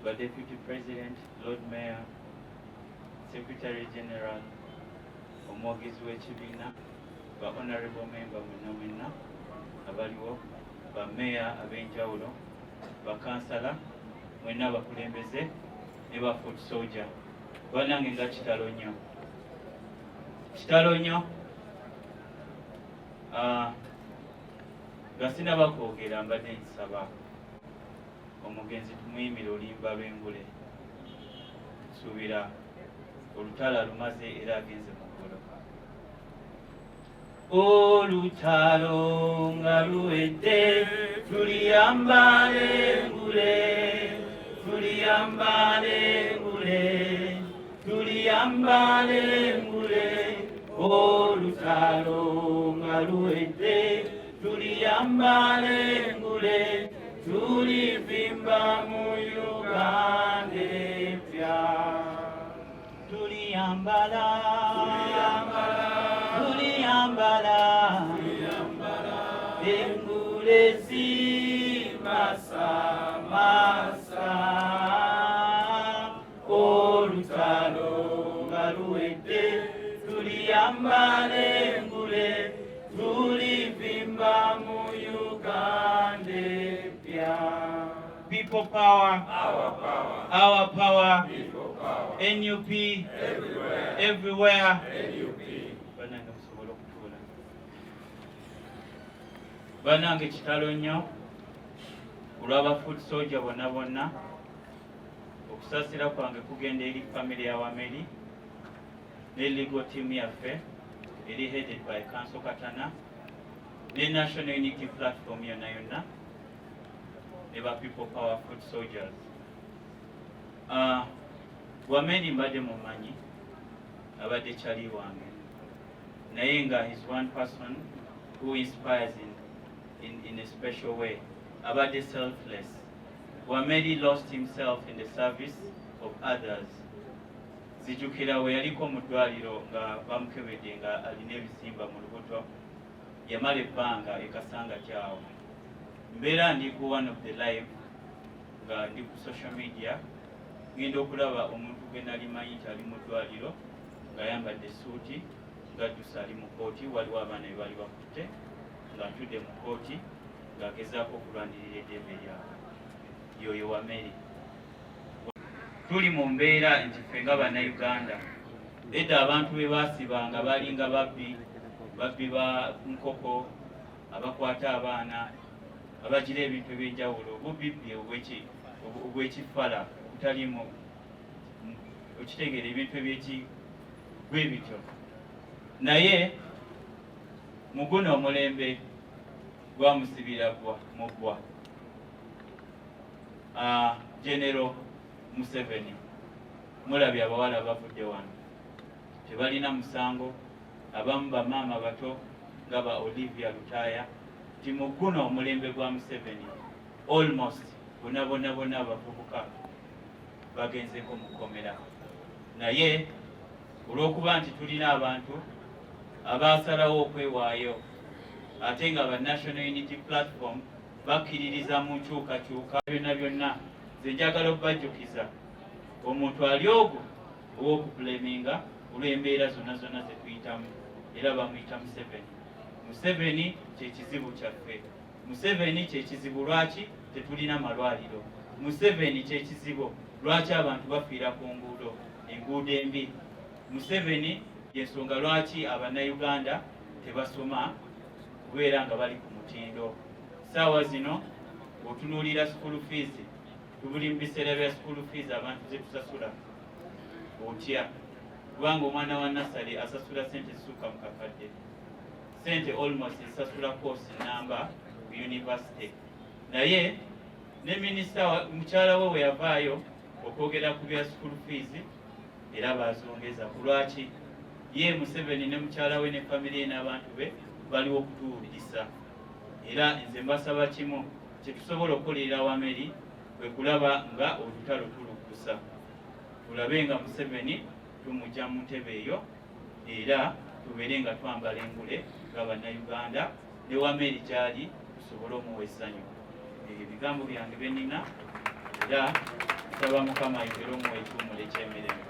the Deputy President, Lord Mayor, Secretary General, omwogezi w'ekibiina, ba honorable member mwenna abaliwo, ba mayor ab'enjawulo, ba kansala mwenna abakulembeze ne ba foot soldier. Bannange nga kitalo nnyo. Kitalo nnyo. Nga sinaba kwogera mbadde nsaba omugenzi tumuyimire oluyimba lw'engule. Nsuubira olutalo lumaze era agenze mu ggulu. Olutalo nga luwedde tuliyamba engule, tuliyamba engule, tuliyamba engule. Olutalo nga luwedde tuliyamba engule, tulivimba mu Uganda empya. Tuliyambala, tuliyambala, engule zimasamasa. Olutalo nga luwedde tuliyamba engule, tulivimba mu Uganda empya. People power, our power, our power. People power. NUP, everywhere, everywhere. NUP. Banange kitalo nnyo olw'aba foot soldier bonna okusaasira kwange kugenda eri family ya Wameli ne legal team yaffe eri headed by Council Katana ne National Unity Platform yonna ne ba people power foot soldiers. Wameli mbadde mumanyi abadde kyali wange naye nga he's one person who inspires in a special way. Abadde selfless. Wameli lost himself in the service of others. Zijukira we yaliko mu ddwaliro nga bamukebedde nga alina ebisimba mu lubuto, yamala ebbanga ekasanga kyawo. Mbeera ndi ku one of the live nga ndi ku social media ngenda okulaba omuntu gwe nali manyi nti ali mu ddwaliro ng'ayambadde suuti ng'addusa ali mu kooti, waliwo abaana be bali bakutte ng'atudde mu kooti ng'agezaako okulwanirira eddembe lyabwe. Yoyo Wameli. Tuli mu mbeera nti ffe nga bannayuganda edda abantu be baasibanga balinga babbi ba nkoko, abakwata abaana, abagira ebintu eby'enjawulo, obubibbi obw'ekifala butalimu okitegeera ebintu bwe bityo. Naye mu guno omulembe gwamusibira muggwa General Museveni, mulabye abawala bavudde wano tebalina musango, abamu bamaama bato nga ba Olivia Lutaya, ti mu guno omulembe gwa Museveni almost bonna abavubuka bagenzeko Mukomeera. Naye olw'okuba nti tulina abantu abasalawo okwewaayo ate nga ba National Unity Platform bakkiririza mu nkyukakyuka byonna, nze njagala okubajjukiza omuntu ali ogwo ow'okubuleminga olw'embeera zonna ze tuyitamu, era bamuyita Museveni. Museveni kyekizibu kyaffe. Museveni kyekizibu lwaki tetulina malwaliro. Museveni kyekizibu lwaki abantu bafiira ku nguudo, enguudo embi. Museveni yensonga lwaki abannayuganda tebasoma kubeera nga bali ku mutindo. Saawa zino otunuulira school fees, tubuli mu biseera bya school fees abantu ze tusasula otya, kubanga omwana wa nasale asasula sente zisuuka mu kakadde, sente almost esasula course namba ku university. Naye ne minisita mukyala we yavaayo okwogera ku bya school fees era bazongeza. Kulwaki ye Museveni ne mukyala we ne family ye n'abantu be baliwo okutuwuliriza. Era nze mbasaba kimu kyetusobola okukolerera Wameli kwe kulaba nga olutalo tulukusa, tulabe nga Museveni tumujja mu ntebe eyo era tubeere nga twambala engule ng'abannayuganda ne Wameli gyali tusobole omuwa essanyu. Ebyo bigambo byange bye nnina. era nsaba Mukama ayongere omuwa ekihumule ky'emirembe.